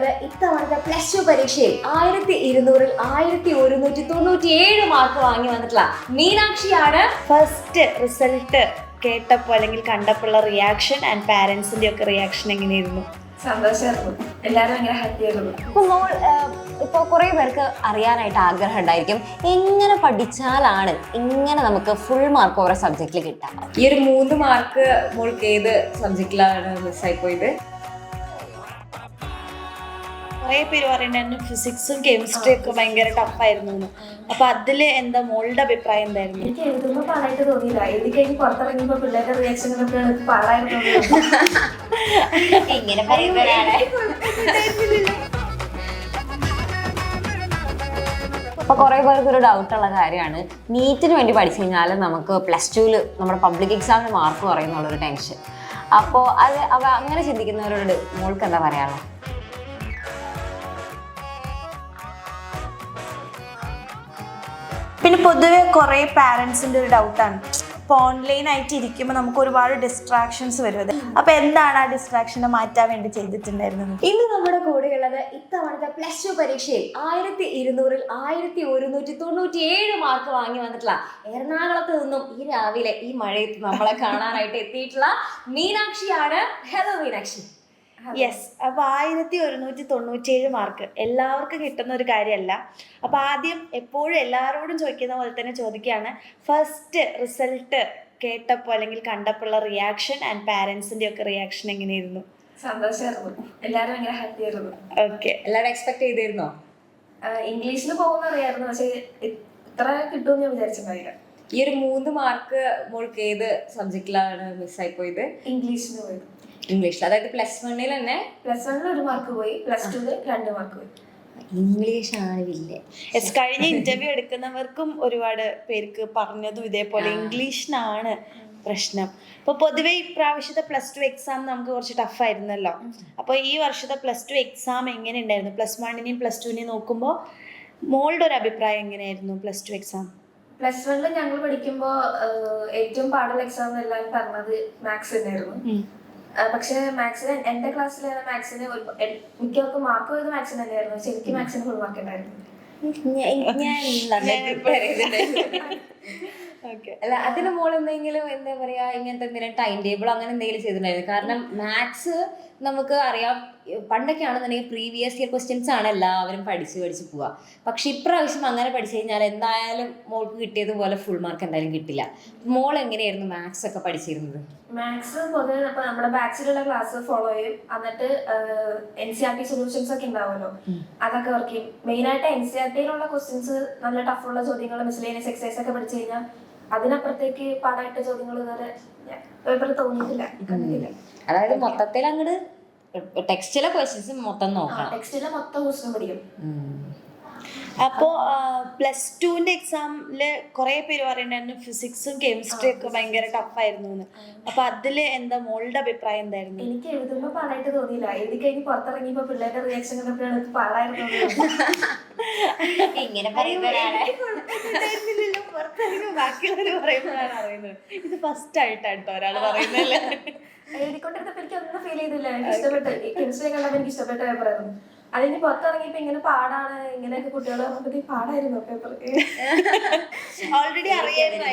നോക്കിയുള്ളത് ഇത്തവണത്തെ +2 പരീക്ഷയിൽ 1200-ൽ 1197 മാർക്ക് വാങ്ങി വന്നിട്ടുള്ള മീനാക്ഷിയാണ്. ഫസ്റ്റ് റിസൾട്ട് കേട്ടപ്പോൾ അല്ലെങ്കിൽ കണ്ടപ്പോഴുള്ള റിയാക്ഷൻ ആൻഡ് പാരൻസിന്റെ ഒക്കെ റിയാക്ഷൻ എങ്ങനെയായിരുന്നു? സന്തോഷമായിരുന്നു. എല്ലാവരും ഭയങ്കര ഹാപ്പി ആയിരുന്നു. അപ്പോൾ മോൾ ഇപ്പോൾ കുറേ പേർക്ക് അറിയാനായിട്ട് ആഗ്രഹം ഉണ്ടായിരിക്കും, എങ്ങനെ പഠിച്ചാലാണ് ഇങ്ങനെ നമുക്ക് ഫുൾ മാർക്ക് ഓരോ സബ്ജക്റ്റിൽ കിട്ടാം? ഈ ഒരു 3 മാർക്ക് മോൾക്ക് ഏത് സബ്ജക്റ്റിലാണ് മിസ്സായി പോയത്? കുറേ പേര് പറയുന്നുണ്ടായിരുന്നു ഫിസിക്സും കെമിസ്ട്രി ഒക്കെ ഭയങ്കര ടഫായിരുന്നു എന്ന്. അപ്പൊ അതില് എന്താ മോളുടെ അഭിപ്രായം എന്തായിരുന്നു? എനിക്ക് എഴുതുമ്പോൾ പാടായിട്ട് തോന്നിയില്ല. എഴുതി കഴിഞ്ഞ് പുറത്തിറങ്ങിയപ്പോൾ പിള്ളേരുടെ റിയാക്ഷനൊക്കെ പാടായിരുന്നു. ഇങ്ങനെ പറയുന്നവരാണ്. അപ്പോൾ കുറേ പേർക്ക് ഒരു ഡൗട്ടുള്ള കാര്യമാണ്, നീറ്റിന് വേണ്ടി പഠിച്ചു കഴിഞ്ഞാൽ നമുക്ക് +2-ൽ നമ്മുടെ പബ്ലിക് എക്സാമിന് മാർക്ക് കുറയുന്നുള്ളൊരു ടെൻഷൻ. അപ്പോൾ അങ്ങനെ ചിന്തിക്കുന്നവരോട് മോൾക്ക് എന്താ പറയാനുള്ളത്? പിന്നെ പൊതുവെ കുറേ പാരൻസിന്റെ ഒരു ഡൗട്ടാണ്, ഇപ്പോൾ ഓൺലൈൻ ആയിട്ട് ഇരിക്കുമ്പോൾ നമുക്ക് ഒരുപാട് ഡിസ്ട്രാക്ഷൻസ് വരും. അപ്പൊ എന്താണ് ആ ഡിസ്ട്രാക്ഷനെ മാറ്റാൻ വേണ്ടി ചെയ്തിട്ടുണ്ടായിരുന്നത്? ഇന്ന് നമ്മുടെ കൂടെയുള്ളത് ഇത്തവണത്തെ +2 പരീക്ഷയിൽ 1200-ൽ 1197 മാർക്ക് വാങ്ങി വന്നിട്ടുള്ള എറണാകുളത്ത് നിന്നും ഈ രാവിലെ ഈ മഴയത്ത് നമ്മളെ കാണാനായിട്ട് എത്തിയിട്ടുള്ള മീനാക്ഷിയാണ്. ഹലോ മീനാക്ഷി. യെസ്. അപ്പോൾ 1197 മാർക്ക് എല്ലാവർക്കും കിട്ടുന്ന ഒരു കാര്യമല്ല. അപ്പോൾ ആദ്യം എപ്പോഴും എല്ലാവരോടും ചോദിക്കുന്ന പോലെ തന്നെ ചോദിക്കുകയാണ്, ഫസ്റ്റ് റിസൾട്ട് കേട്ടപ്പോൾ അല്ലെങ്കിൽ കണ്ടപ്പോഴുള്ള റിയാക്ഷൻ ആൻഡ് പാരൻസിന്റെ ഒക്കെ റിയാക്ഷൻ എങ്ങനെയായിരുന്നു? സന്തോഷമായിരുന്നു. എല്ലാവരും ഭയങ്കര ഹാപ്പി ആയിരുന്നു. ഓക്കെ. എല്ലാവരും എക്സ്പെക്ട് ചെയ്തിരുന്നോ? ഇംഗ്ലീഷിൽ പോകുന്ന അറിയായിരുന്നു, പക്ഷെ ഇത്ര കിട്ടുമെന്ന് ഞാൻ വിചാരിച്ചിട്ടുണ്ടായില്ല. ഈ ഒരു 3 മാർക്ക് മോൾക്ക് ഏത് സബ്ജക്റ്റിലാണ് മിസ്സായി പോയത്? ഇംഗ്ലീഷിന് പോയത്. ഇംഗ്ലീഷിൽ, അതായത് +1-ൽ തന്നെ. +1-ൽ 1 മാർക്ക് പോയി, +2-ൽ 2 മാർക്ക് പോയി. ഇംഗ്ലീഷ് ആണ് വില്ലേ. കഴിഞ്ഞ ഇന്റർവ്യൂ എടുക്കുന്നവർക്കും ഒരുപാട് പേർക്ക് പറഞ്ഞതും ഇതേപോലെ ഇംഗ്ലീഷിനാണ് പ്രശ്നം. അപ്പോൾ പൊതുവെ ഇപ്രാവശ്യത്തെ +2 എക്സാം നമുക്ക് കുറച്ച് ടഫായിരുന്നല്ലോ. അപ്പോൾ ഈ വർഷത്തെ +2 എക്സാം എങ്ങനെ ഉണ്ടായിരുന്നു? +1-നെയും +2-നെയും നോക്കുമ്പോൾ മോളുടെ ഒരു അഭിപ്രായം എങ്ങനെയായിരുന്നു +2 എക്സാം? +1-ൽ ഞങ്ങൾ പഠിക്കുമ്പോൾ ഏറ്റവും പാടുള്ള എക്സാം എല്ലാം പറഞ്ഞത് മാത്സ് തന്നെയായിരുന്നു. പക്ഷെ മാത്സിന് എന്റെ ക്ലാസ്സിലെ മാത്സിന് മിക്കവർക്കും മാർക്ക് പോയത് മാത്സിന് തന്നെയായിരുന്നു. പക്ഷെ എനിക്ക് മാത്സിന് ഫുൾ മാർക്ക് ഉണ്ടായിരുന്നു. അല്ല, അതിന് മോൾ എന്തെങ്കിലും എന്താ പറയാ, ഇങ്ങനത്തെ എന്തെങ്കിലും ടൈം ടേബിൾ അങ്ങനെ എന്തെങ്കിലും ചെയ്തിട്ടുണ്ടായിരുന്നു? കാരണം മാത്സ് നമുക്ക് അറിയാം, പണ്ടൊക്കെ ആണെന്നുണ്ടെങ്കിൽ പ്രീവിയസ് ഇയർ ക്വസ്റ്റ്യൻസ് ആണ് എല്ലാവരും പഠിച്ച് പോവുക. പക്ഷെ ഇപ്രാവശ്യം അങ്ങനെ പഠിച്ചു കഴിഞ്ഞാൽ എന്തായാലും മോൾക്ക് കിട്ടിയതുപോലെ ഫുൾ മാർക്ക് എന്തായാലും കിട്ടില്ല. മോൾ എങ്ങനെയായിരുന്നു മാത്സ് ഒക്കെ പഠിച്ചിരുന്നത്? മാത്സ് പൊതുവെ നമ്മുടെ ബാച്ചിലുള്ള ക്ലാസ് ഫോളോ ചെയ്യും. എന്നിട്ട് NCERT സൊല്യൂഷൻസ് ഒക്കെ ഉണ്ടാവുമല്ലോ, അതൊക്കെ വർക്ക് ചെയ്യും. മെയിനായിട്ട് NCERT-യിലുള്ള ക്വസ്റ്റ്യൻസ് നല്ല ടഫുള്ള ചോദ്യങ്ങൾ, മിസ്ലേനിയസ് എക്സസൈസ് ഒക്കെ പഠിച്ചു കഴിഞ്ഞാൽ അതിനപ്പുറത്തേക്ക് പാടായിട്ട് ചോദ്യങ്ങൾ ഇതുവരെ പേപ്പറിൽ തോന്നിയിട്ടില്ല, കണ്ടിട്ടില്ല. അതായത് മൊത്തത്തിൽ അങ്ങോട്ട് ടെക്സ്റ്റിലെ ക്വസ്റ്റ്യൻസ് മൊത്തം നോക്കാം. ടെക്സ്റ്റിലെ മൊത്തം ക്വസ്റ്റ്യൻ പഠിക്കും. അപ്പോൾ +2-ന്റെ എക്സാമില് കുറേ പേര് പറയുന്നുണ്ടായിരുന്നു ഫിസിക്സും കെമിസ്ട്രി ഒക്കെ ഭയങ്കര ടഫായിരുന്നു എന്ന്. അപ്പൊ അതില് എന്താ മോളുടെ അഭിപ്രായം എന്തായിരുന്നു? എനിക്ക് എഴുതുമ്പോൾ പാടായിട്ട് തോന്നിയില്ല. എഴുതി കഴിഞ്ഞ് പുറത്തിറങ്ങിയപ്പോൾ പിള്ളേരുടെ റിയാക്ഷൻ ഒക്കെ പാടായിരുന്നു. ഇങ്ങനെ പറയുന്നവരാണ്. ബാക്കിയുള്ളവർ പറയുമ്പോഴാണ് അറിയുന്നത്. ഇത് ഫസ്റ്റ് ആയിട്ടാണ് കേട്ടോ ഒരാൾ പറയുന്നല്ലേ. എഴുതിക്കൊണ്ടിരുന്നപ്പോൾ എനിക്ക് ഒന്നും ഫീൽ ചെയ്തില്ല. എനിക്ക് ഇഷ്ടപ്പെട്ടു. കെമിസ്ട്രി കണ്ടപ്പോൾ എനിക്ക് ഇഷ്ടപ്പെട്ട പേപ്പറായിരുന്നു. അതിന് പുറത്തിറങ്ങിയപ്പോ ഇങ്ങനെ പാടാണ്, ഇങ്ങനെയൊക്കെ കുട്ടികൾ പറഞ്ഞപ്പോ പാടായിരുന്നു പേപ്പർ. ഓൾറെഡി അറിയായിരുന്നു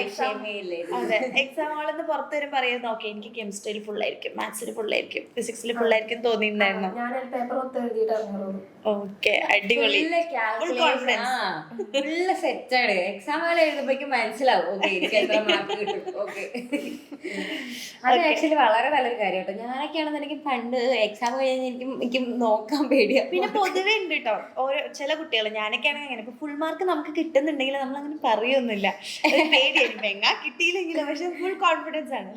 അതെ. എക്സാം ഹാളിൽ പുറത്ത് വരുമ്പോൾ അറിയായിരുന്നു, ഓക്കെ എനിക്ക് കെമിസ്ട്രിയിൽ ഫുള്ളായിരിക്കും, മാത്സിൽ ഫുള്ളായിരിക്കും, ഫിസിക്സിൽ ഫുള്ളായിരിക്കും തോന്നിയിട്ടുണ്ടായിരുന്നു. ഞാൻ പേപ്പർ മൊത്തം എഴുതിയിട്ട് ഇറങ്ങുള്ളൂ. ഓക്കെ, അടിപൊളി. ഫുള്ള് സെറ്റാണ്. എക്സാം ഹാളിൽ എഴുതുമ്പോഴേക്കും മനസ്സിലാവും എനിക്ക് എത്ര മാർക്ക് കിട്ടും. അത് ആക്ച്വലി വളരെ നല്ലൊരു കാര്യം കേട്ടോ. ഞാനൊക്കെ ആണെന്നുണ്ടെങ്കിൽ പണ്ട് എക്സാം കഴിഞ്ഞ് എനിക്ക് നോക്കാൻ പേടിയാണ്. പിന്നെ പൊതുവെ ഉണ്ട് കേട്ടോ ഓരോ ചില കുട്ടികൾ, ഞാനൊക്കെ ആണെങ്കിൽ അങ്ങനെ ഇപ്പൊ ഫുൾ മാർക്ക് നമുക്ക് കിട്ടുന്നുണ്ടെങ്കിൽ നമ്മൾ അങ്ങനെ പറയൊന്നുമില്ല, പേടിയായിരിക്കും എങ്ങാ കിട്ടിയില്ലെങ്കിലും. പക്ഷെ ഫുൾ കോൺഫിഡൻസ് ആണ്,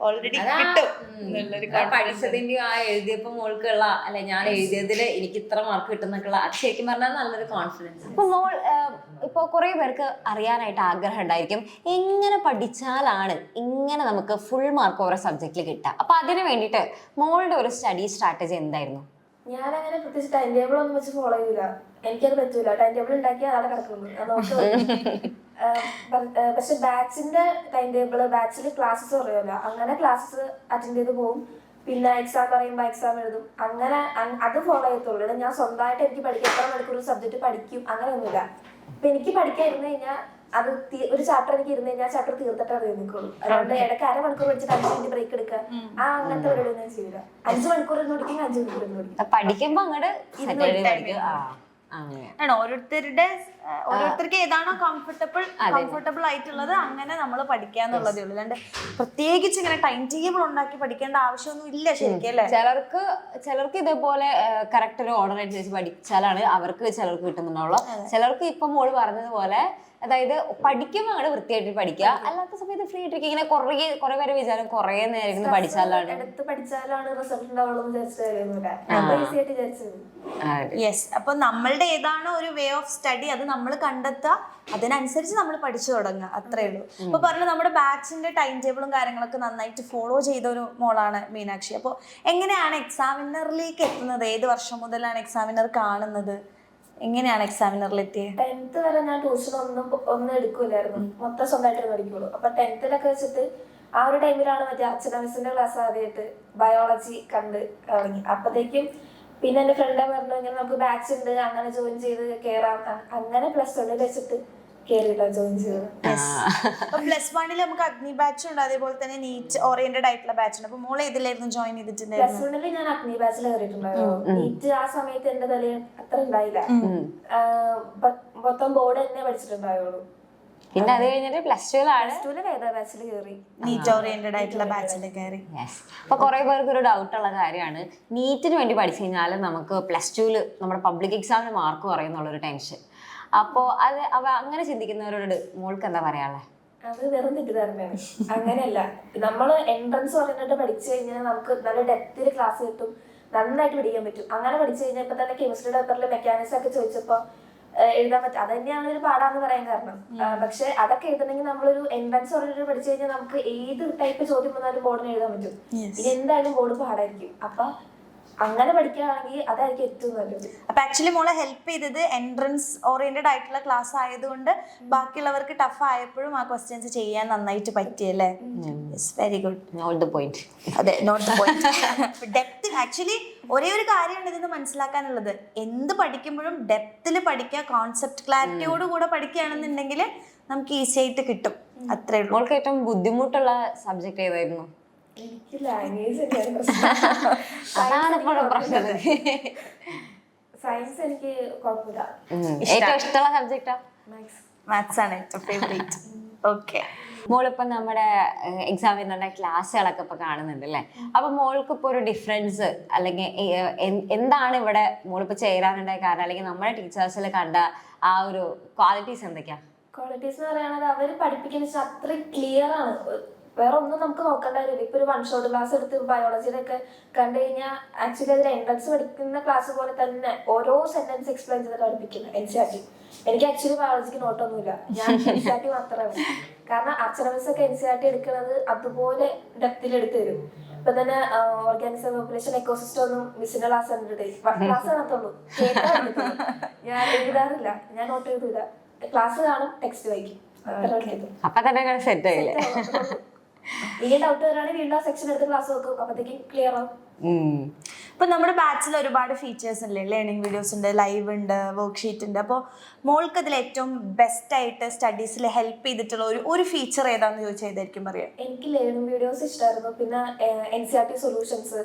ഓൾറെഡി കിട്ടും എന്നുള്ളൊരു പഠിച്ചതിന്റെ ആ എഴുതിയപ്പോ മോൾക്കുള്ള അല്ലെ, ഞാൻ എഴുതിയതിൽ എനിക്ക് ഇത്ര മാർക്ക് കിട്ടുന്നൊക്കെയുള്ള അത് ശരിക്കും പറഞ്ഞാൽ നല്ലൊരു കോൺഫിഡൻസ്. ഇപ്പൊ മോൾ ഇപ്പോൾ കുറേ പേർക്ക് അറിയാനായിട്ട് ആഗ്രഹം ഉണ്ടായിരിക്കും, എങ്ങനെ പഠിച്ചാലാണ് ഇങ്ങനെ നമുക്ക് ഫുൾ മാർക്ക് ഓരോ സബ്ജക്റ്റിൽ കിട്ടുക? അപ്പൊ അതിന് വേണ്ടിയിട്ട് മോളുടെ ഒരു സ്റ്റഡി സ്ട്രാറ്റജി എന്തായിരുന്നു? ഞാനങ്ങനെ പ്രത്യേകിച്ച് ടൈം ടേബിൾ ഒന്നും വെച്ച് ഫോളോ ചെയ്യൂല. എനിക്കത് പറ്റൂല. ടൈം ടേബിൾ ഉണ്ടാക്കിയാൽ അവിടെ കിടക്കുന്നു. പക്ഷെ ബാച്ചിന്റെ ടൈം ടേബിള്, ബാച്ചിൽ ക്ലാസ്സസ് പറയുമല്ലോ, അങ്ങനെ ക്ലാസ്സസ് അറ്റൻഡ് ചെയ്ത് പോകും. പിന്നെ എക്സാം പറയുമ്പോൾ എക്സാം എഴുതും. അങ്ങനെ അത് ഫോളോ ചെയ്യത്തുള്ളൂ. ഞാൻ സ്വന്തമായിട്ട് എനിക്ക് പഠിക്കാം, എത്ര മണിക്കൂർ സബ്ജക്ട് പഠിക്കും അങ്ങനെയൊന്നുമില്ല. ഇപ്പൊ എനിക്ക് പഠിക്കാൻ ഇരുന്ന് കഴിഞ്ഞാൽ അത് ഒരു ചാപ്റ്റർ എനിക്ക് ഇരുന്ന് കഴിഞ്ഞാൽ ചാപ്റ്റർ തീർത്തിട്ട് അത് നിൽക്കുള്ളൂ. അതുകൊണ്ട് ഇടയ്ക്ക് 1/2 മണിക്കൂർ പഠിച്ചിട്ട് 5 മിനിറ്റ് ബ്രേക്ക് എടുക്കുക, അങ്ങനത്തെ പരിപാടി ഞാൻ ചെയ്യില്ല. 5 മണിക്കൂർ ഇരുന്ന് പഠിക്കും, 5 മണിക്കൂർ ഇരുന്ന് പഠിക്കും. പഠിക്കുമ്പോ അങ്ങോട്ട് ആണോ ഓരോരുത്തർക്ക് ഏതാണോ കംഫർട്ടബിൾ ആയിട്ടുള്ളത് അങ്ങനെ നമ്മൾ പഠിക്കാന്നുള്ളതേ ഉള്ളൂ. അല്ലാണ്ട് പ്രത്യേകിച്ച് ഇങ്ങനെ ടൈം ടേബിൾ ഉണ്ടാക്കി പഠിക്കേണ്ട ആവശ്യമൊന്നും ഇല്ല ശരിക്കും അല്ലേ? ചിലർക്ക് ഇതേപോലെ കറക്റ്റ് ഒരു ഓർഡർ അനുസരിച്ച് പഠിച്ചാലാണ് ചിലർക്ക് കിട്ടുന്നുണ്ടാവുള്ളൂ. ചിലർക്ക് ഇപ്പൊ മോള് പറഞ്ഞതുപോലെ അതായത് പഠിക്കുമ്പോൾ അങ്ങോട്ട് വൃത്തിയായിട്ട് പഠിക്കുക, അല്ലാത്ത സമയത്ത് ഫ്രീ ആയിട്ട് ഇങ്ങനെ കുറെ പേര് വിചാരം കുറെ നേരം ഇരുന്ന് പഠിച്ചാലാണ് റിസൾട്ട് ഉണ്ടാവുള്ളൂ വിചാരിച്ചത്. യെസ്. അപ്പൊ നമ്മളുടെ ഏതാണോ ഒരു വേ ഓഫ് സ്റ്റഡി അത് നമ്മൾ കണ്ടെത്തുക, അതിനനുസരിച്ച് നമ്മൾ പഠിച്ചു തുടങ്ങുക, അത്രേ ഉള്ളൂ. അപ്പൊ പറഞ്ഞ നമ്മുടെ ബാച്ചിന്റെ ടൈം ടേബിളും കാര്യങ്ങളൊക്കെ നന്നായിട്ട് ഫോളോ ചെയ്ത ഒരു മോളാണ് മീനാക്ഷി. അപ്പോൾ എങ്ങനെയാണ് എക്സാമിനറിലേക്ക് എത്തുന്നത്? ഏത് വർഷം മുതലാണ് എക്സാമിനർ കാണുന്നത്? എങ്ങനെയാണ് എക്സാമിനറിൽ എത്തിയത്? 10th വരെ ഞാൻ ട്യൂഷൻ ഒന്നും എടുക്കൂലായിരുന്നു, മൊത്തം സ്വന്തമായിട്ട് പഠിക്കുള്ളൂ. അപ്പൊ 10th വെച്ചിട്ട് ആ ഒരു ടൈമിലാണ് മറ്റേ അർച്ചന മിസ്സിന്റെ ക്ലാസ് ആദ്യമായിട്ട് ബയോളജി കണ്ട് തുടങ്ങി. അപ്പത്തേക്കും പിന്നെ എന്റെ ഫ്രണ്ട് പറഞ്ഞു ഇങ്ങനെ നമുക്ക് ബാച്ച് ഉണ്ട്, അങ്ങനെ ജോയിൻ ചെയ്ത് കേറാം. അങ്ങനെ +1 വെച്ചിട്ട് കേറിയിട്ടാണ് ജോയിൻ ചെയ്തത്. പ്ലസ് 1 നമുക്ക് അഗ്നി ബാച്ച് ഉണ്ട്, അതേപോലെ തന്നെ നീറ്റ് ഓറിയന്റഡ് ആയിട്ടുള്ള ബാച്ച് ഉണ്ട്. അപ്പൊ മോളെ ഇതിലായിരുന്നു ജോയിൻ ചെയ്തിട്ടുണ്ടായിരുന്നു? +1 ഞാൻ അഗ്നി ബാച്ചിൽ കയറിയിട്ടുണ്ടായിരുന്നു. നീറ്റ് ആ സമയത്ത് എന്റെ തലയിൽ അത്ര ഉണ്ടായില്ല, മൊത്തം ബോർഡ് തന്നെ പഠിച്ചിട്ടുണ്ടായുള്ളൂ. പിന്നെ അത് കഴിഞ്ഞിട്ട് +2 വേദ ബാച്ചിൽ കയറി, നീറ്റ് ഓറിയന്റഡ് ആയിട്ടുള്ള ബാച്ചിൽ കയറി. അപ്പൊ കുറെ പേർക്ക് ഒരു ഡൗട്ട് ഉള്ള കാര്യമാണ്, നീറ്റിന് വേണ്ടി പഠിച്ചു കഴിഞ്ഞാൽ നമുക്ക് +2 നമ്മുടെ പബ്ലിക് എക്സാമിന് മാർക്ക് കുറയുന്നുള്ളൊരു ടെൻഷൻ. അപ്പോ അങ്ങനെ ചിന്തിക്കുന്നവരോട് മോൾക്ക് എന്താ പറയാനുള്ളത്? അത് വെറും തെറ്റിദ്ധാരണയാണ്. അങ്ങനെയല്ല, നമ്മള് എൻട്രൻസ് പറഞ്ഞിട്ട് പഠിച്ചു കഴിഞ്ഞാൽ നമുക്ക് നല്ല ഡെപ്തിൽ ക്ലാസ് കിട്ടും, നന്നായിട്ട് പഠിക്കാൻ പറ്റും. അങ്ങനെ പഠിച്ചു കഴിഞ്ഞാൽ ഇപ്പൊ തന്നെ കെമിസ്ട്രി പേപ്പറിൽ മെക്കാനിക്സ് ഒക്കെ ചോദിച്ചപ്പോ എഴുതാൻ പറ്റും. അത് തന്നെയാണ് ഒരു പാടാന്ന് പറയാൻ കാരണം. പക്ഷെ അതൊക്കെ എഴുതണമെങ്കിൽ നമ്മളൊരു എൻട്രൻസ് പറഞ്ഞിട്ട് പഠിച്ചു കഴിഞ്ഞാൽ നമുക്ക് ഏത് ടൈപ്പ് ചോദ്യം വന്നാലും ബോർഡിന് എഴുതാൻ പറ്റും. ഇനി എന്തായാലും ബോർഡ് പാടായിരിക്കും. അപ്പൊ അങ്ങനെ പഠിക്കുകയാണെങ്കിൽ അതായിരിക്കും ഏറ്റവും നല്ലത്. അപ്പൊ ആക്ച്വലി മോളെ ഹെൽപ്പ് ചെയ്തത് എൻട്രൻസ് ഓറിയന്റഡ് ആയിട്ടുള്ള ക്ലാസ് ആയതുകൊണ്ട് ബാക്കിയുള്ളവർക്ക് ടഫ് ആയപ്പോഴും ആ ക്വസ്റ്റ്യൻസ് ചെയ്യാൻ നന്നായിട്ട് പറ്റിയല്ലേ? Very good. Note the point. അതെ, note the point. Depth actually ഒരേ ഒരു കാര്യമാണ് ഇതിന് മനസ്സിലാക്കാനുള്ളത്. എന്ത് പഠിക്കുമ്പോഴും ഡെപ്തിൽ പഠിക്കുക, കോൺസെപ്റ്റ് ക്ലാരിറ്റിയോട് കൂടെ പഠിക്കുകയാണെന്നുണ്ടെങ്കിൽ നമുക്ക് ഈസി ആയിട്ട് കിട്ടും. അത്രേ ഉള്ളൂ. മോൾക്ക് ഏറ്റവും ബുദ്ധിമുട്ടുള്ള സബ്ജക്ട് ഏതായിരുന്നു? എനിക്ക് ലാംഗ്വേജ് സയൻസ് എനിക്ക് കുഴപ്പമില്ല. ഏറ്റവും ഇഷ്ടമുള്ള സബ്ജക്റ്റാ? മാത്സ് ആണ് ഏറ്റവും ഫേവറേറ്റ്. ഓക്കെ. മോളിപ്പോ നമ്മുടെ എക്സാമിനുള്ള ക്ലാസ്സുകളൊക്കെ ഇപ്പൊ കാണുന്നുണ്ട് അല്ലേ? അപ്പൊ മോൾക്ക് ഇപ്പൊ ഒരു ഡിഫറൻസ് അല്ലെങ്കിൽ എന്താണ് ഇവിടെ മോളിപ്പോ ചേരാനുണ്ടായ കാരണം, അല്ലെങ്കിൽ നമ്മുടെ ടീച്ചേഴ്സിൽ കണ്ട ആ ഒരു ക്വാളിറ്റീസ് എന്തൊക്കെയാ? ക്വാളിറ്റീസ് എന്ന് പറയുന്നത് അവര് പഠിപ്പിക്കുന്ന അത്രയും ക്ലിയർ ആണ്. വേറെ ഒന്നും നമുക്ക് നോക്കേണ്ട കാര്യമില്ല. ഇപ്പൊ ഒരു 1 ഷോട്ട് ക്ലാസ് എടുത്ത് ബയോളജിയുടെ ഒക്കെ കണ്ടു കഴിഞ്ഞാൽ ആക്ച്വലി അതിൽ എൻട്രൻസ് പഠിക്കുന്ന ക്ലാസ് പോലെ തന്നെ ഓരോ സെന്റൻസ് എക്സ്പ്ലെയിൻ ചെയ്തിട്ട് പഠിപ്പിക്കുന്നത് NCERT. എനിക്ക് ആക്ച്വലി ബയോളജിക്ക് നോട്ടൊന്നുമില്ല, ഞാൻ NCERT മാത്രമാണ്. കാരണം അർച്ചന മിസ് ഒക്കെ NCERT എടുക്കുന്നത് അതുപോലെ ഡെപ്തിൽ എടുത്തു തരും. ഇപ്പൊ തന്നെ ഓർഗാനിസം പോപ്പുലേഷൻ എക്കോസിസ്റ്റം ഒന്നും മിസ്സിന്റെ ക്ലാസ് ക്ലാസ് കാണത്തുള്ളൂ, ഞാൻ എഴുതാറില്ല, ഞാൻ നോട്ട് എഴുതൂല. ക്ലാസ് കാണും, ടെക്സ്റ്റ് വായിക്കും. അപ്പൊ തന്നെ സെറ്റ് ആയില്ലേ? ഇനി ഡൗട്ട് വരാണെങ്കിൽ വീണ്ടും ആ സെക്ഷൻ എടുത്ത് ക്ലാസ് വെക്കും, അപ്പത്തേക്കും ക്ലിയർ ആവും. ഇപ്പൊ നമ്മുടെ ബാച്ചിൽ ഒരുപാട് ഫീച്ചേഴ്സ് ഉണ്ട്, ലേണിംഗ് വീഡിയോസ് ഉണ്ട്, ലൈവ് ഉണ്ട്, വർക്ക്ഷീറ്റ് ഉണ്ട്. അപ്പോൾ മോൾക്ക് അതിൽ ഏറ്റവും ബെസ്റ്റ് ആയിട്ട് സ്റ്റഡീസിൽ ഹെൽപ്പ് ചെയ്തിട്ടുള്ള ഒരു ഫീച്ചർ ഏതാന്ന് ചോദിച്ചാൽ ഏതായിരിക്കും പറയാം? എനിക്ക് ലേണിംഗ് വീഡിയോസ് ഇഷ്ടമായിരുന്നു. പിന്നെ NCERT സൊല്യൂഷൻസ്,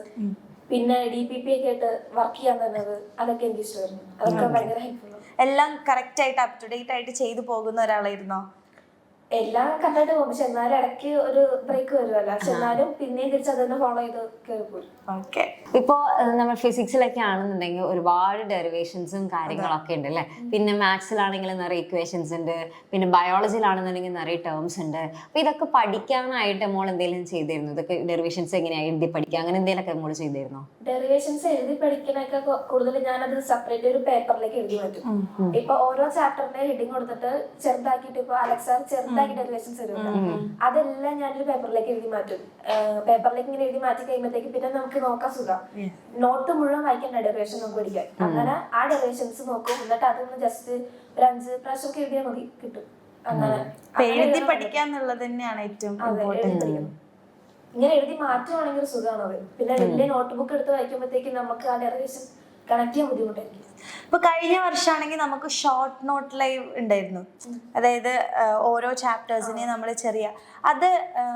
പിന്നെ DPP ഒക്കെ ആയിട്ട് വർക്ക് ചെയ്യാൻ തന്നത്, അതൊക്കെ എനിക്ക് ഇഷ്ടമായിരുന്നു. അതൊക്കെ ഭയങ്കര ഹെൽപ്ഫുൾ. എല്ലാം കറക്റ്റ് ആയിട്ട് അപ് ടു ഡേറ്റ് ആയിട്ട് ചെയ്തു പോകുന്ന ഒരാളായിരുന്നോ? എല്ലാം കണ്ടായിട്ട് പോകും, പക്ഷെ എന്നാലും ഇടയ്ക്ക് ഒരു ബ്രേക്ക് വരുമല്ലോ, പക്ഷെ എന്നാലും പിന്നെയും തിരിച്ച് അതിനെ ഫോളോ ചെയ്ത് കയറിപ്പോയി. ഓക്കെ. ഇപ്പോ നമ്മൾ ഫിസിക്സിലൊക്കെ ആണെന്നുണ്ടെങ്കിൽ ഒരുപാട് ഡെറിവേഷൻസും കാര്യങ്ങളൊക്കെ ഉണ്ട് അല്ലേ? പിന്നെ മാത്സിലാണെങ്കിൽ നിറയെ ഇക്വേഷൻസ് ഉണ്ട്, പിന്നെ ബയോളജിയിലാണെന്നുണ്ടെങ്കിൽ നിറയെ ടേംസ് ഉണ്ട്. അപ്പൊ ഇതൊക്കെ പഠിക്കാനായിട്ട് മോൾ എന്തെങ്കിലും ചെയ്തിരുന്നു? ഇതൊക്കെ ഡെറിവേഷൻസ് എങ്ങനെയാണ് എഴുതി പഠിക്കുക, അങ്ങനെ എന്തെങ്കിലുമൊക്കെ മോൾ ചെയ്തിരുന്നോ? ഡെറിവേഷൻസ് എഴുതി പഠിക്കാനൊക്കെ കൂടുതൽ ഞാനത് സെപ്പറേറ്റ് ഒരു പേപ്പറിലേക്ക് എഴുതി പറ്റും. ഇപ്പൊ ഓരോ ചാപ്റ്ററിന്റെ ഹെഡിങ് കൊടുത്തിട്ട് ചെറുതാക്കിയിട്ട്, ഇപ്പൊ അലക്സാർ ചെറുതാക്കി ഡെറിവേഷൻസ് വരുമല്ലോ, അതെല്ലാം ഞാനൊരു പേപ്പറിലേക്ക് എഴുതി മാറ്റും. പേപ്പറിലേക്ക് ഇങ്ങനെ എഴുതി മാറ്റി കഴിയുമ്പോഴത്തേക്ക് പിന്നെ നമുക്ക് നോക്കാൻ സുഖം. നോട്ട് മുഴുവൻ വായിക്കേണ്ട ഡെറിവേഷൻ നമുക്ക് പഠിക്കാൻ. അങ്ങനെ ആ ഡെറിവേഷൻസ് നോക്കും, എന്നിട്ട് അതൊന്ന് ജസ്റ്റ് ഒരു 5 പ്രാവശ്യം ഒക്കെ എഴുതിയാൽ മതി, കിട്ടും. അങ്ങനെ എഴുതി പഠിക്കാന്നുള്ളത് തന്നെയാണ് ഏറ്റവും ഇമ്പോർട്ടന്റ്. ഇങ്ങനെ എഴുതി മാറ്റുവാണെങ്കിൽ ഒരു സുഖമാണത്. പിന്നെ വലിയ നോട്ട്ബുക്ക് എടുത്ത് വായിക്കുമ്പോഴത്തേക്കും നമുക്ക് ആ ഡെറിവേഷൻ കണക്ട് ചെയ്യാൻ ബുദ്ധിമുട്ടായിരിക്കും. ഇപ്പൊ കഴിഞ്ഞ വർഷമാണെങ്കിൽ നമുക്ക് ഷോർട്ട് നോട്ട് ലൈവ് ഉണ്ടായിരുന്നു, അതായത് ഓരോ ചാപ്റ്റേഴ്സിനെ നമ്മൾ ചെറിയ അത്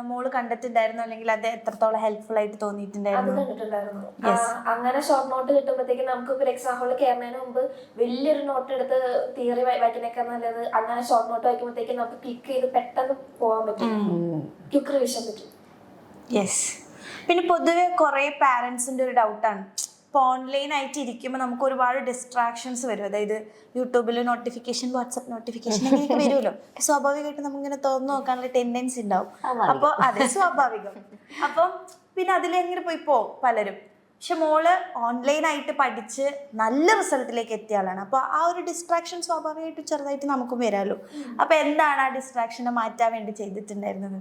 മോള് കണ്ടിട്ടുണ്ടായിരുന്നു, അല്ലെങ്കിൽ അത് എത്രത്തോളം ഹെൽപ്ഫുൾ ആയിട്ട് അത് തോന്നിയിട്ടുണ്ടായിരുന്നു? കണ്ടിട്ടുണ്ടായിരുന്നു. അങ്ങനെ ഷോർട്ട് നോട്ട് കിട്ടുമ്പോഴത്തേക്കും നമുക്ക് ഒരു എക്സാം ഹോളിൽ കയറുന്നതിന് മുമ്പ് വലിയൊരു നോട്ട് എടുത്ത് തിയറി വായിക്കുന്നേക്കാൾ നല്ലത് അങ്ങനെ ഷോർട്ട് നോട്ട് വായിക്കുമ്പോഴത്തേക്കും നമുക്ക് ക്ലിക്ക് ചെയ്ത് പെട്ടെന്ന് പോകാൻ പറ്റും, ക്വിക്ക് റിവിഷൻ പറ്റും. യെസ്. പിന്നെ പൊതുവെ കുറെ പാരൻസിന്റെ ഒരു ഡൗട്ടാണ്, ഇപ്പോൾ ഓൺലൈൻ ആയിട്ട് ഇരിക്കുമ്പോൾ നമുക്ക് ഒരുപാട് ഡിസ്ട്രാക്ഷൻസ് വരും, അതായത് യൂട്യൂബിൽ നോട്ടിഫിക്കേഷൻ, വാട്സപ്പ് നോട്ടിഫിക്കേഷൻ അങ്ങനെയൊക്കെ വരുമല്ലോ. സ്വാഭാവികമായിട്ട് നമുക്കിങ്ങനെ തുറന്നു നോക്കാനുള്ള ടെൻഡൻസി ഉണ്ടാവും. അപ്പോൾ അത് സ്വാഭാവികം. അപ്പം പിന്നെ അതിലെങ്ങനെ പോയി പോകും പലരും. പക്ഷെ മോള് ഓൺലൈനായിട്ട് പഠിച്ച് നല്ല റിസൾട്ടിലേക്ക് എത്തിയ ആളാണ്. അപ്പോൾ ആ ഒരു ഡിസ്ട്രാക്ഷൻ സ്വാഭാവികമായിട്ട് ചെറുതായിട്ട് നമുക്കും വരാമല്ലോ. അപ്പോൾ എന്താണ് ആ ഡിസ്ട്രാക്ഷനെ മാറ്റാൻ വേണ്ടി ചെയ്തിട്ടുണ്ടായിരുന്നത്?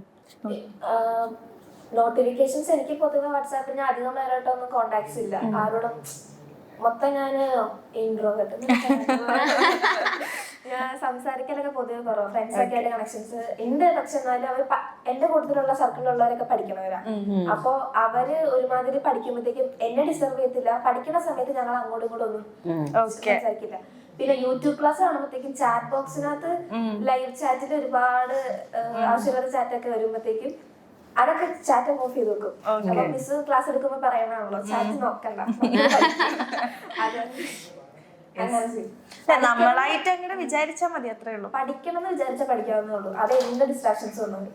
നോട്ടിഫിക്കേഷൻസ് എനിക്ക് പൊതുവെ വാട്സാപ്പിൽ ഞാൻ അധികം നേരമായിട്ടൊന്നും കോണ്ടാക്ട്സ് ഇല്ല ആരോടും. മൊത്തം ഞാൻ ഇൻട്രോവേർട്ട്, ഞാൻ സംസാരിക്കലൊക്കെ പൊതുവെ കുറവ്. ഫ്രണ്ട്സൊക്കെ ആയിട്ട് കണക്ഷൻസ് ഉണ്ട്, പക്ഷെ എന്നാലും അവർ എന്റെ കൂട്ടത്തിലുള്ള സർക്കിളിലുള്ളവരൊക്കെ പഠിക്കണവരാ. അപ്പൊ അവര് ഒരുമാതിരി പഠിക്കുമ്പോഴത്തേക്കും എന്നെ ഡിസ്റ്റർബ് ചെയ്യത്തില്ല. പഠിക്കുന്ന സമയത്ത് ഞങ്ങൾ അങ്ങോട്ടും ഇങ്ങോട്ടും ഒന്നും സംസാരിക്കില്ല. പിന്നെ യൂട്യൂബ് ക്ലാസ് കാണുമ്പോഴത്തേക്കും ചാറ്റ് ബോക്സിനകത്ത് ലൈവ് ചാറ്റിൽ ഒരുപാട് ആവശ്യമുള്ള ചാറ്റൊക്കെ വരുമ്പോഴത്തേക്കും അതൊക്കെ ചാറ്റ് ഓഫ് ചെയ്ത് വെക്കും. അപ്പൊ മിസ് ക്ലാസ് എടുക്കുമ്പോ പറയണാണല്ലോ ചാറ്റ് നോക്കണ്ട, നമ്മളായിട്ട് അങ്ങനെ വിചാരിച്ചാൽ മതി, അത്രേ ഉള്ളൂ. പഠിക്കണം എന്ന് വിചാരിച്ചാൽ പഠിക്കാവുന്നേ ഉള്ളൂ, അത് എന്ത് ഡിസ്ട്രാക്ഷൻസ് വന്നു.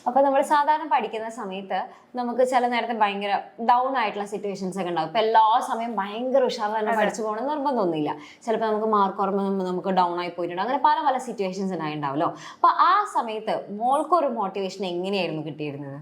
അപ്പൊ നമ്മൾ സാധാരണ പഠിക്കുന്ന സമയത്ത് നമുക്ക് ചില നേരത്തെ ഭയങ്കര ഡൗൺ ആയിട്ടുള്ള സിറ്റുവേഷൻസ് ഒക്കെ ഉണ്ടാവും. ഇപ്പൊ എല്ലാ സമയം ഭയങ്കര ഉഷാർ തന്നെ പഠിച്ചു പോകണം നിർബന്ധമൊന്നുമില്ല. ചിലപ്പോൾ നമുക്ക് മാർക്ക് കുറയുമ്പോൾ നമുക്ക് ഡൗൺ ആയി പോയിട്ടുണ്ട്. അങ്ങനെ പല പല സിറ്റുവേഷൻസ് ഉണ്ടായിട്ടുണ്ടാവല്ലോ. അപ്പൊ ആ സമയത്ത് മോൾക്കൊരു മോട്ടിവേഷൻ എങ്ങനെയായിരുന്നു കിട്ടിയിരുന്നത്?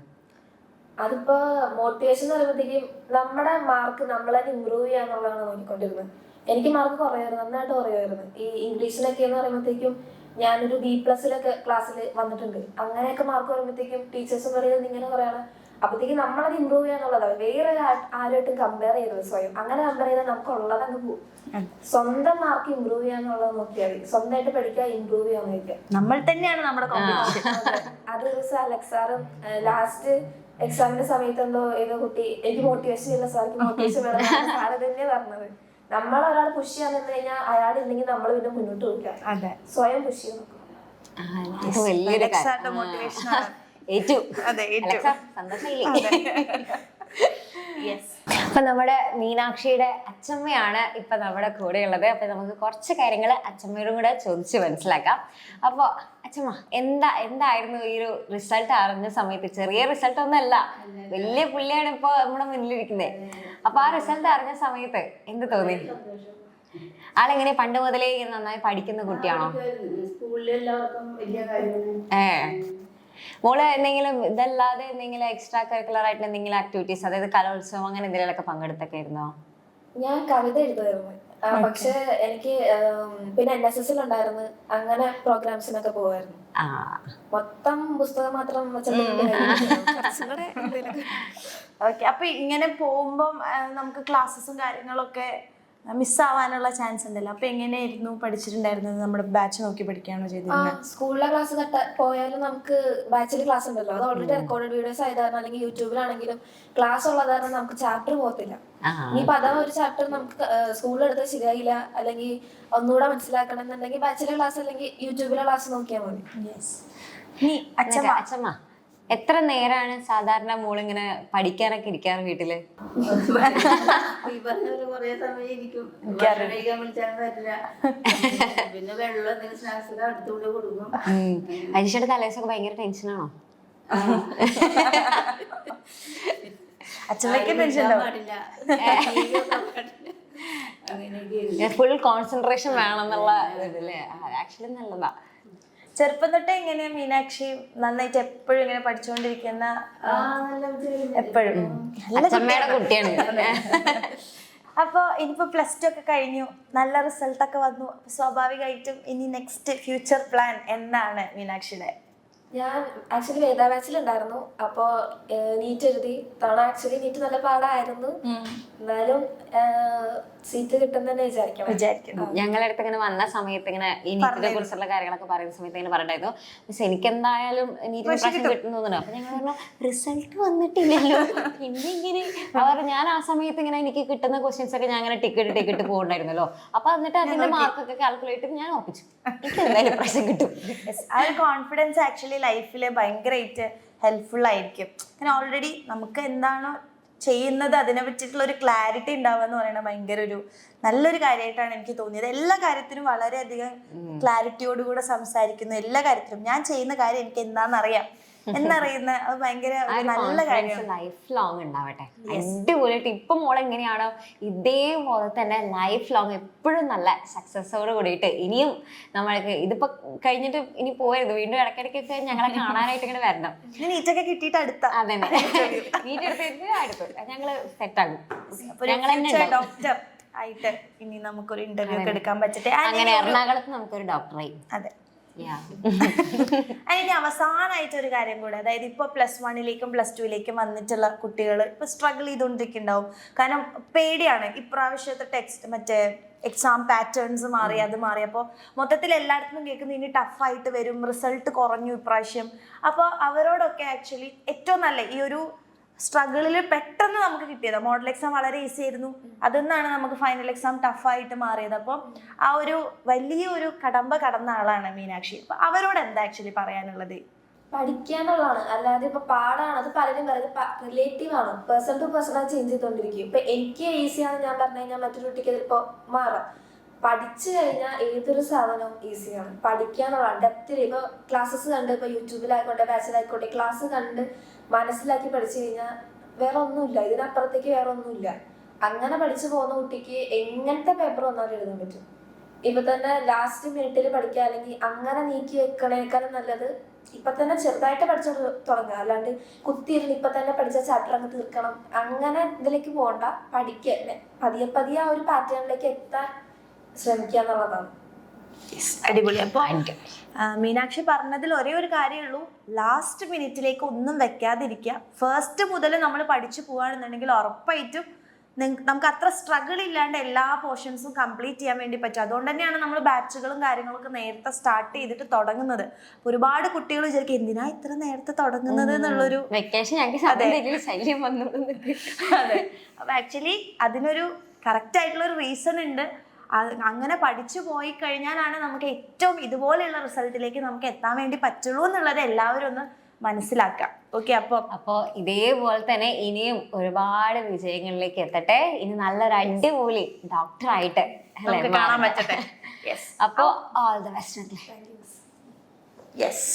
അതിപ്പോ മോട്ടിവേഷൻ എന്ന് പറയുമ്പോഴത്തേക്കും നമ്മുടെ മാർക്ക് നമ്മൾ തന്നെ ഇമ്പ്രൂവ് ചെയ്യാന്നുള്ളതാണ് നോക്കിക്കൊണ്ടിരുന്നത്. എനിക്ക് മാർക്ക് കുറയായിരുന്നു, നന്നായിട്ട് കുറയായിരുന്നു. ഈ ഇംഗ്ലീഷിലൊക്കെ എന്ന് പറയുമ്പോഴത്തേക്കും ഞാനൊരു B+ലൊക്കെ ക്ലാസ്സിൽ വന്നിട്ടുണ്ട്. അങ്ങനെയൊക്കെ മാർക്ക് വരുമ്പോഴത്തേക്കും ടീച്ചേഴ്സും പറയുന്നത് ഇങ്ങനെ പറയാണ്. അപ്പോഴത്തേക്കും നമ്മളത് ഇമ്പ്രൂവ് ചെയ്യാന്നുള്ളതാണ്, വേറെ ആരുമായിട്ടും കമ്പയർ ചെയ്തത്. സ്വയം അങ്ങനെ കമ്പയർ ചെയ്താൽ നമുക്ക് ഉള്ളത് അങ്ങ് പോകും. സ്വന്തം മാർക്ക് ഇമ്പ്രൂവ് ചെയ്യാന്നുള്ളത് നോക്കിയാൽ മതി. സ്വന്തമായിട്ട് പഠിക്കുക, ഇമ്പ്രൂവ് ചെയ്യാൻ നോക്കുക. നമ്മൾ തന്നെയാണ് നമ്മുടെ കോമ്പറ്റീഷൻ. അത് ദിവസം അലക്സാറും ലാസ്റ്റ് എക്സാമിന്റെ സമയത്ത് എന്തോ ഏതോ കുട്ടി എനിക്ക് മോട്ടിവേഷൻ ഇല്ല സാർക്ക് മോട്ടിവേഷൻ വേണം സാറ് തന്നെ പറഞ്ഞത്. നമ്മൾ ഒരാൾ പുഷ് ചെയ്യാൻ നിന്ന് കഴിഞ്ഞാൽ അയാളില്ലെങ്കിൽ നമ്മൾ പിന്നെ മുന്നോട്ട് പോകില്ല, സ്വയം പുഷ് ചെയ്യണം. അപ്പൊ നമ്മുടെ മീനാക്ഷിയുടെ അച്ചമ്മയാണ് ഇപ്പൊ നമ്മുടെ കൂടെ ഉള്ളത്. അപ്പൊ നമുക്ക് കുറച്ച് കാര്യങ്ങൾ അച്ചമ്മയോടും കൂടെ ചോദിച്ച് മനസ്സിലാക്കാം. അപ്പൊ അച്ചമ്മ എന്തായിരുന്നു ഈ ഒരു റിസൾട്ട് അറിഞ്ഞ സമയത്ത്? ചെറിയ റിസൾട്ട് ഒന്നല്ല, വലിയ പുള്ളിയാണ് ഇപ്പൊ നമ്മുടെ മുന്നിലിരിക്കുന്നത്. അപ്പൊ ആ റിസൾട്ട് അറിഞ്ഞ സമയത്ത് എന്ത് തോന്നി? ആളെങ്ങനെ പണ്ട് മുതലേ നന്നായി പഠിക്കുന്ന കുട്ടിയാണോ? മോള് എന്തെങ്കിലും ഇതല്ലാതെ എന്തെങ്കിലും എക്സ്ട്രാ കരിക്കുലർ ആയിട്ടുള്ള എന്തെങ്കിലും ആക്ടിവിറ്റീസ്, അതായത് കലോത്സവം അങ്ങനെ എന്തെങ്കിലുമൊക്കെ പങ്കെടുത്തൊക്കെ ഇരുന്നോ? ഞാൻ കവിത എഴുതുമായിരുന്നു, പക്ഷെ എനിക്ക് പിന്നെ NSS ഉണ്ടായിരുന്നു. അങ്ങനെ പ്രോഗ്രാംസിനൊക്കെ പോവായിരുന്നു. മൊത്തം പുസ്തകം മാത്രം ഓക്കെ. അപ്പൊ ഇങ്ങനെ പോകുമ്പം നമുക്ക് ക്ലാസ്സസും കാര്യങ്ങളൊക്കെ മിസ്സാവാനുള്ള ചാൻസ് ഉണ്ടല്ലോ. അപ്പൊ എങ്ങനെയായിരുന്നു പഠിച്ചിട്ടുണ്ടായിരുന്നത്? നമ്മുടെ ബാച്ച് നോക്കി പഠിക്കുകയാണോ ചെയ്തിരുന്നത്? സ്കൂളിലെ ക്ലാസ് പോയാലും നമുക്ക് ബാച്ചിൽ ക്ലാസ് ഉണ്ടല്ലോ, അത് ഓൾറെഡി റെക്കോർഡഡ് വീഡിയോസ് ആയതാണ്. അല്ലെങ്കിൽ യൂട്യൂബിലാണെങ്കിലും ക്ലാസ് ഉള്ളതാണ്, നമുക്ക് ചാപ്റ്റർ പോകത്തില്ല. ഇനിയിപ്പോ അഥവാ ഒരു ചാപ്റ്റർ നമുക്ക് സ്കൂളിൽ എടുത്താൽ ശരിയായില്ല, അല്ലെങ്കിൽ ഒന്നുകൂടെ മനസ്സിലാക്കണം എന്നുണ്ടെങ്കിൽ ബാച്ചിലെ ക്ലാസ് അല്ലെങ്കിൽ യൂട്യൂബിലെ ക്ലാസ് നോക്കിയാൽ മതി. അച്ഛമ്മ എത്ര നേരാണ് സാധാരണ മോളിങ്ങനെ പഠിക്കാനൊക്കെ ഇരിക്കാറ് വീട്ടില്? പരീക്ഷയുടെ തലേദിവസമൊക്കെ ഭയങ്കര ടെൻഷനാണോ? അച്ഛനൊക്കെ ടെൻഷൻ ഫുൾ കോൺസെൻട്രേഷൻ വേണമെന്നുള്ള ഇതല്ലേ? ആക്ച്വലി നല്ലതാ. ചെറുപ്പം തൊട്ടേ എങ്ങനെയാ മീനാക്ഷി നന്നായിട്ട് എപ്പോഴും ഇങ്ങനെ പഠിച്ചുകൊണ്ടിരിക്കുന്ന? എപ്പോഴും അച്ഛമ്മയുടെ കുട്ടിയാണ്. അപ്പൊ ഇനിയിപ്പോ +2 ഒക്കെ കഴിഞ്ഞു, നല്ല റിസൾട്ട് ഒക്കെ വന്നു. സ്വാഭാവികമായിട്ടും ഇനി നെക്സ്റ്റ് ഫ്യൂച്ചർ പ്ലാൻ എന്താണ് മീനാക്ഷിയുടെ? ഞാൻ ആക്ച്വലി വേദ ബാച്ചിലുണ്ടായിരുന്നു. അപ്പോൾ നീറ്റ് എഴുതി. തവണ ആക്ച്വലി നീറ്റ് നല്ല പാടായിരുന്നു. എന്നാലും സീറ്റ് കിട്ടുന്നെന്നെ വിചാരിക്കണം. ഞങ്ങളുടെ അടുത്ത് ഇങ്ങനെ വന്ന സമയത്ത് ഇങ്ങനെ ഈ നീറ്റിനെ കുറിച്ചുള്ള കാര്യങ്ങളൊക്കെ പറയുന്ന സമയത്ത് ഇങ്ങനെ പറഞ്ഞിട്ടുണ്ടായിരുന്നു, പക്ഷെ എനിക്ക് എന്തായാലും നീറ്റിന് പ്രാവശ്യം കിട്ടുന്നു തോന്നുന്നു. അപ്പൊ ഞങ്ങൾ പറഞ്ഞു റിസൾട്ട് വന്നിട്ടില്ലല്ലോ പിന്നെ ഇങ്ങനെ അവർ ഞാൻ ആ സമയത്ത് ഇങ്ങനെ എനിക്ക് കിട്ടുന്ന ക്വസ്റ്റ്യൻസ് ഒക്കെ ഞാൻ അങ്ങനെ ടിക്കറ്റ് പോകുന്നുണ്ടായിരുന്നല്ലോ. അപ്പൊ എന്നിട്ട് അതിന്റെ മാർക്കൊക്കെ കാൽക്കുലേറ്റ് ഞാൻ ഉറപ്പിച്ചു എനിക്ക് എന്തായാലും പ്രാവശ്യം കിട്ടും. ആ ഒരു കോൺഫിഡൻസ് ആക്ച്വലി ലൈഫിൽ ഭയങ്കരമായിട്ട് ഹെൽപ്ഫുൾ ആയിരിക്കും. കാരണം ഓൾറെഡി നമുക്ക് എന്താണോ ചെയ്യുന്നത് അതിനെ പറ്റിയിട്ടുള്ള ഒരു ക്ലാരിറ്റി ഉണ്ടാവുക എന്ന് പറയുന്നത് ഭയങ്കര ഒരു നല്ലൊരു കാര്യമായിട്ടാണ് എനിക്ക് തോന്നിയത്. എല്ലാ കാര്യത്തിനും വളരെയധികം ക്ലാരിറ്റിയോടുകൂടെ സംസാരിക്കുന്നു. എല്ലാ കാര്യത്തിലും ഞാൻ ചെയ്യുന്ന കാര്യം എനിക്ക് എന്താണെന്നറിയാം എന്നറിയുന്ന അത് ഭയങ്കര നല്ല കാര്യമാണ്. ലൈഫ് ലോങ് ഉണ്ടാവട്ടെ, അടിപൊളിയായിട്ട് ഇപ്പൊ മോൾ എങ്ങനെയാണോ ഇതേപോലെ തന്നെ ലൈഫ് ലോങ് എപ്പോഴും നല്ല സക്സസോട് കൂടിയിട്ട് ഇനിയും നമ്മൾക്ക് ഇതിപ്പോ കഴിഞ്ഞിട്ട് ഇനി പോയത് വീണ്ടും ഇടയ്ക്കിടയ്ക്കൊക്കെ ഞങ്ങളെ കാണാനായിട്ട് ഇങ്ങനെ വരണം. നീറ്റൊക്കെ കിട്ടിയിട്ട് അടുത്ത അതന്നെ നീറ്റ് എടുത്തിട്ട് അടുത്ത് ഞങ്ങള് സെറ്റാകും. ഡോക്ടർ ആയിട്ട് ഇനി നമുക്കൊരു ഇന്റർവ്യൂ ഒക്കെ എടുക്കാൻ പറ്റട്ടെ. അങ്ങനെ എറണാകുളത്ത് നമുക്കൊരു ഡോക്ടറായി. അതെ. അതിന് അവസാനമായിട്ട് ഒരു കാര്യം കൂടെ, അതായത് ഇപ്പൊ +1 +2 വന്നിട്ടുള്ള കുട്ടികൾ ഇപ്പൊ സ്ട്രഗിൾ ചെയ്തുകൊണ്ടിരിക്കുന്നുണ്ടാവും. കാരണം പേടിയാണ് ഇപ്രാവശ്യത്തെ മറ്റേ എക്സാം പാറ്റേൺസ് മാറി, അത് മാറി. അപ്പോൾ മൊത്തത്തിൽ എല്ലായിടത്തും കേൾക്കുന്നത് ഇനി ടഫായിട്ട് വരും, റിസൾട്ട് കുറഞ്ഞു ഇപ്രാവശ്യം. അപ്പോൾ അവരോടൊക്കെ ആക്ച്വലി ഏറ്റവും നല്ല ഈ ഒരു സ്ട്രഗിളിൽ പെട്ടെന്ന് നമുക്ക് കിട്ടിയത് മോഡൽ എക്സാം വളരെ ഈസി ആയിരുന്നു, അതിൽ നിന്നാണ് നമുക്ക് ഫൈനൽ എക്സാം ടഫായിട്ട് മാറിയത്. അപ്പം ആ ഒരു വലിയൊരു കടമ്പ കടന്ന ആളാണ് മീനാക്ഷി. അപ്പൊ അവരോട് എന്താ ആക്ച്വലി പറയാനുള്ളത്? പഠിക്കാന്നുള്ളതാണ്. അല്ലാതെ ഇപ്പൊ പാടാണ് അത് പലരും പറയുന്നത് റിലേറ്റീവ് ആണ്. പേഴ്സൺ ടു പേഴ്സൺ അത് ചേഞ്ച് ചെയ്തോണ്ടിരിക്കും. ഇപ്പൊ എനിക്ക് ഈസിയാണ് ഞാൻ പറഞ്ഞു കഴിഞ്ഞാൽ മറ്റൊരു കുട്ടിക്ക് ചിലപ്പോ മാറാം. പഠിച്ചു കഴിഞ്ഞാൽ ഏതൊരു സാധനവും ഈസിയാണ്. പഠിക്കാനുള്ള ഡെപ്തിൽ ഇപ്പൊ ക്ലാസ്സസ് കണ്ട് ഇപ്പൊ യൂട്യൂബിലായിക്കോട്ടെ ബാച്ചിലായിക്കോട്ടെ ക്ലാസ് കണ്ട് മനസ്സിലാക്കി പഠിച്ചു കഴിഞ്ഞാൽ വേറെ ഒന്നുമില്ല, ഇതിനപ്പുറത്തേക്ക് വേറെ ഒന്നുമില്ല. അങ്ങനെ പഠിച്ചു പോകുന്ന കുട്ടിക്ക് എങ്ങനത്തെ പേപ്പർ വന്നാലും എഴുതാൻ പറ്റും. ഇപ്പൊ തന്നെ ലാസ്റ്റ് മിനിറ്റിൽ പഠിക്കുക, അല്ലെങ്കിൽ അങ്ങനെ നീക്കി വെക്കണേക്കാളും നല്ലത് ഇപ്പൊ തന്നെ ചെറുതായിട്ട് പഠിച്ചു തുടങ്ങുക. അല്ലാണ്ട് കുത്തിയിരുന്ന് ഇപ്പൊ തന്നെ പഠിച്ച ചാപ്റ്റർ അങ്ങ് തീർക്കണം അങ്ങനെ ഇതിലേക്ക് പോകണ്ട. പഠിക്കുക, പതിയെ പതിയെ ആ ഒരു പാറ്റേണിലേക്ക് എത്താൻ ശ്രമിക്കുക എന്നുള്ളതാണ്. അടിപൊളി. അപ്പൊ മീനാക്ഷി പറഞ്ഞതിൽ ഒരേ ഒരു കാര്യമുള്ളൂ, ലാസ്റ്റ് മിനിറ്റിലേക്ക് ഒന്നും വെക്കാതിരിക്കുക. ഫസ്റ്റ് മുതൽ നമ്മൾ പഠിച്ചു പോവാണെന്നുണ്ടെങ്കിൽ ഉറപ്പായിട്ടും നമുക്ക് അത്ര സ്ട്രഗിൾ ഇല്ലാണ്ട് എല്ലാ പോർഷൻസും കംപ്ലീറ്റ് ചെയ്യാൻ വേണ്ടി പറ്റും. അതുകൊണ്ട് തന്നെയാണ് നമ്മൾ ബാച്ചുകളും കാര്യങ്ങളൊക്കെ നേരത്തെ സ്റ്റാർട്ട് ചെയ്തിട്ട് തുടങ്ങുന്നത്. ഒരുപാട് കുട്ടികൾ വിചാരിക്കും എന്തിനാ ഇത്ര നേരത്തെ തുടങ്ങുന്നത് എന്നുള്ളൊരു വെക്കേഷൻ. അതെ, അപ്പൊ ആക്ച്വലി അതിനൊരു കറക്റ്റ് ആയിട്ടുള്ള ഒരു റീസൺ ഉണ്ട്. അങ്ങനെ പഠിച്ചു പോയി കഴിഞ്ഞാലാണ് നമുക്ക് ഏറ്റവും ഇതുപോലെയുള്ള റിസൾട്ടിലേക്ക് നമുക്ക് എത്താൻ വേണ്ടി പറ്റുള്ളൂ എന്നുള്ളത് എല്ലാവരും ഒന്ന് മനസ്സിലാക്കാം. ഓക്കെ, അപ്പൊ ഇതേപോലെ തന്നെ ഇനിയും ഒരുപാട് വിജയങ്ങളിലേക്ക് എത്തട്ടെ. ഇനി നല്ലൊരു അടിപൊളി ഡോക്ടറായിട്ട് കാണാൻ പറ്റട്ടെ. അപ്പൊ ഓൾ ദ ബെസ്റ്റ്. യെസ്.